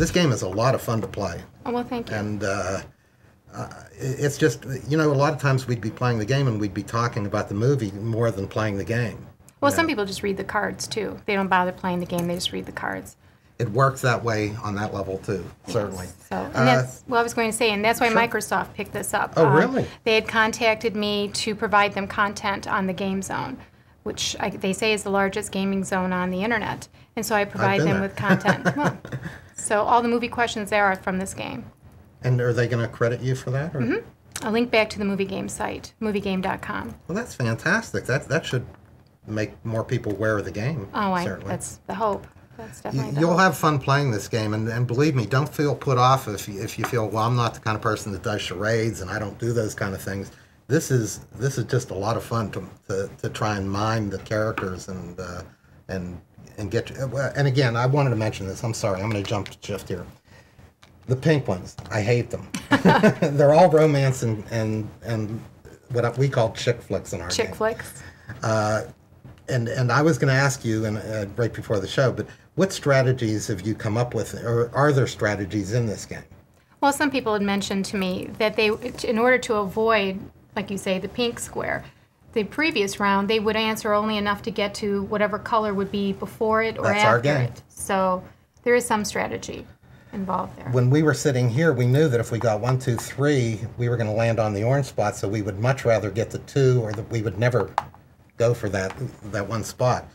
This game is a lot of fun to play. Oh, well, thank you. And it's just, you know, a lot of times we'd be playing the game and we'd be talking about the movie more than playing the game. Well, some people just read the cards, too. They don't bother playing the game, they just read the cards. It works that way on that level, too, certainly. So, and that's what I was going to say, and that's why Sure. Microsoft picked this up. Oh, really? They had contacted me to provide them content on the Game Zone, which they say is the largest gaming zone on the internet. And so I provide them with content. Well, so all the movie questions there are from this game. And are they going to credit you for that? Or? Mm-hmm. I'll link back to the movie game site, moviegame.com. Well, that's fantastic. That should make more people aware of the game. Oh, certainly. That's the hope. That's definitely the You'll hope. have fun playing this game, and believe me, don't feel put off if you feel, well, I'm not the kind of person that does charades and I don't do those kind of things. This is just a lot of fun to try and mime the characters and get. And again, I wanted to mention this. I'm sorry, I'm going to shift here. The pink ones, I hate them. They're all romance and what we call chick flicks in our game. Chick flicks. And I was going to ask you right before the show, but what strategies have you come up with, or are there strategies in this game? Well, some people had mentioned to me that they, in order to avoid, like you say, the pink square, the previous round, they would answer only enough to get to whatever color would be before it or That's our after game. it. So there is some strategy involved there. When we were sitting here, we knew that if we got 1, 2, 3, we were going to land on the orange spot, so we would much rather get the 2, or that we would never go for that one spot,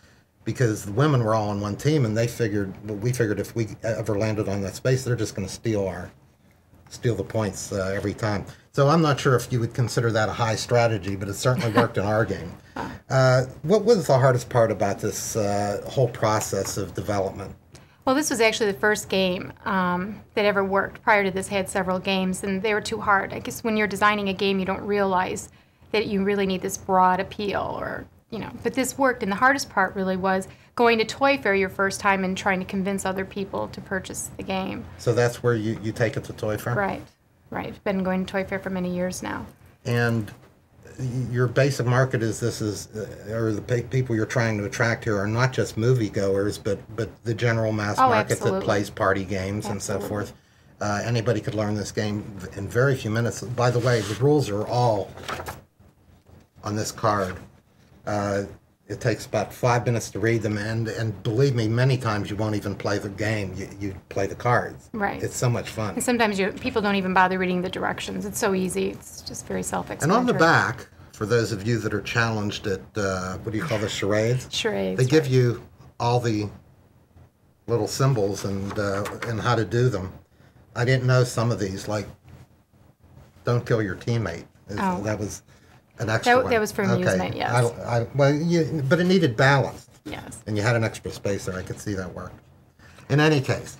because the women were all on one team, and we figured if we ever landed on that space, they're just going to steal the points every time. So I'm not sure if you would consider that a high strategy, but it certainly worked in our game. What was the hardest part about this whole process of development? Well, this was actually the first game that ever worked. Prior to this, I had several games, and they were too hard. I guess when you're designing a game, you don't realize that you really need this broad appeal, or, you know. But this worked, and the hardest part really was going to Toy Fair your first time and trying to convince other people to purchase the game. So that's where you take it to Toy Fair? Right, right. Been going to Toy Fair for many years now. And your basic market or the people you're trying to attract here are not just moviegoers, but the general mass market absolutely. that plays party games and so forth. Anybody could learn this game in very few minutes. By the way, the rules are all on this card. It takes about 5 minutes to read them, and believe me, many times you won't even play the game. You play the cards. Right. It's so much fun. And sometimes people don't even bother reading the directions. It's so easy. It's just very self-explanatory. And on the back, for those of you that are challenged at, what do you call the charades? Charades. They give you all the little symbols and how to do them. I didn't know some of these, like don't kill your teammate. That was an extra one. That was for amusement, yes. But it needed balance. Yes. And you had an extra space there. I could see that worked. In any case,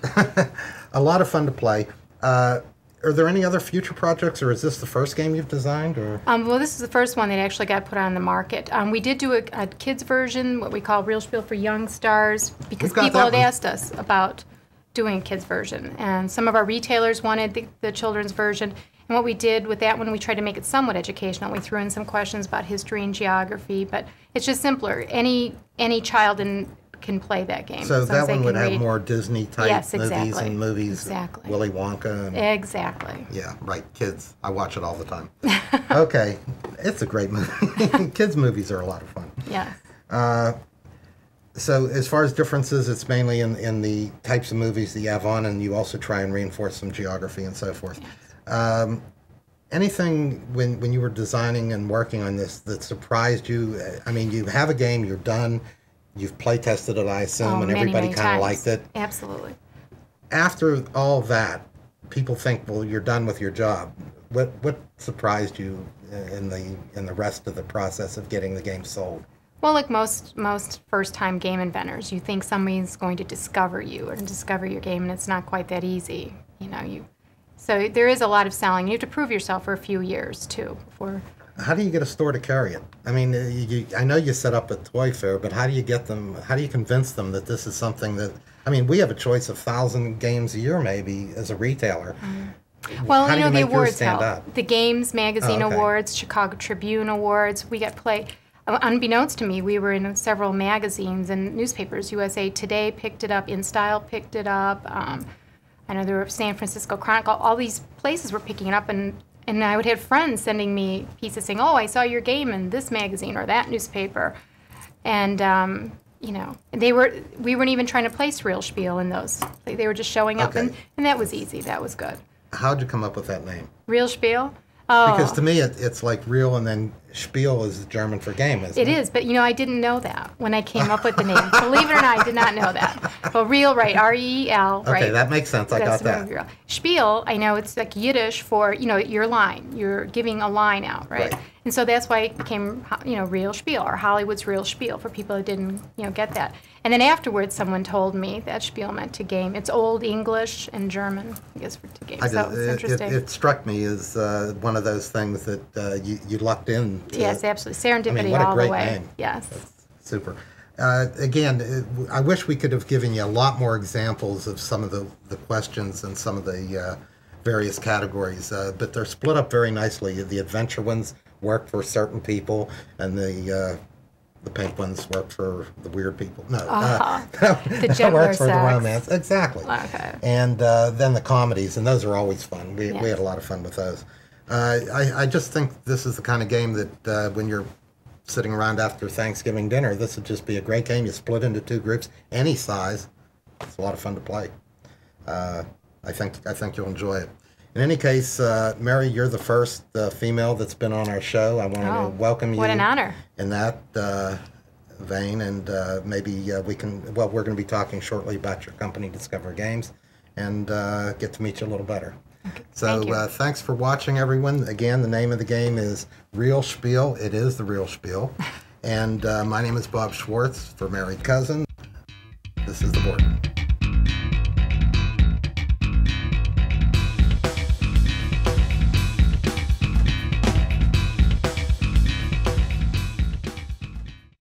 a lot of fun to play. Are there any other future projects, or is this the first game you've designed? Or Well, this is the first one that actually got put on the market. We did do a kids version, what we call Real Schpeel for Young Stars, because people had asked us about doing a kids version. And some of our retailers wanted the children's version. And what we did with that one, we tried to make it somewhat educational. We threw in some questions about history and geography, but it's just simpler. Any child can play that game. So that one would have more Disney-type movies and movies. Exactly. Willy Wonka. Exactly. Yeah, right. Kids. I watch it all the time. Okay. It's a great movie. Kids' movies are a lot of fun. Yeah. So as far as differences, it's mainly in the types of movies that you have on, and you also try and reinforce some geography and so forth. Yes. Anything when you were designing and working on this that surprised you? I mean, you have a game, you're done, you've play tested it, I assume, and everybody kind of liked it. Absolutely. After all that, people think, well, you're done with your job. What surprised you in the rest of the process of getting the game sold? Well, like most first-time game inventors, you think somebody's going to discover you and discover your game, and it's not quite that easy. So there is a lot of selling. You have to prove yourself for a few years too before. How do you get a store to carry it? I mean, I know you set up a Toy Fair, but how do you get them? How do you convince them that this is something that? I mean, we have a choice of 1,000 games a year, maybe, as a retailer. Well, how do you the make awards yours stand help. up? The Games Magazine Awards, Chicago Tribune Awards. We got play. Unbeknownst to me, we were in several magazines and newspapers. USA Today picked it up. InStyle picked it up. I know there were San Francisco Chronicle. All these places were picking it up, and I would have friends sending me pieces saying, "Oh, I saw your game in this magazine or that newspaper," and you know, we weren't even trying to place real Schpeel in those. They were just showing up, and that was easy. That was good. How'd you come up with that name? Real Schpeel? Oh. Because to me, it's like real, and then Spiel is German for game, isn't it? It is, but you know, I didn't know that when I came up with the name. Believe it or not, I did not know that. Well, real, right? R-E-E-L, right? Okay, that makes sense. I got that. Real. Schpeel, I know it's like Yiddish for, you know, your line. You're giving a line out, right? And so that's why it became, you know, Real Schpeel, or Hollywood's Real Schpeel, for people who didn't, you know, get that. And then afterwards, someone told me that Schpeel meant to game. It's Old English and German, I guess, for to game. So it's interesting. It struck me as one of those things that you lucked in. Yes, absolutely. Serendipity, I mean, what a all great the way. Name. Yes. That's super. Again, I wish we could have given you a lot more examples of some of the questions and some of the various categories, but they're split up very nicely. The adventure ones work for certain people, and the pink ones work for the weird people. No, the that works for the sex. Romance. Exactly. Okay. And then the comedies, and those are always fun. We had a lot of fun with those. I just think this is the kind of game that when you're sitting around after Thanksgiving dinner, this would just be a great game. You split into two groups, any size. It's a lot of fun to play. I think you'll enjoy it. In any case, Mary, you're the first female that's been on our show. I want to welcome you. What an honor. In that vein, and maybe we can. Well, we're going to be talking shortly about your company, Discover Games, and get to meet you a little better. Okay. So thanks for watching, everyone. Again, the name of the game is Real Schpeel. It is the Real Schpeel. And my name is Bob Schwartz for Mary Couzin. This is the board.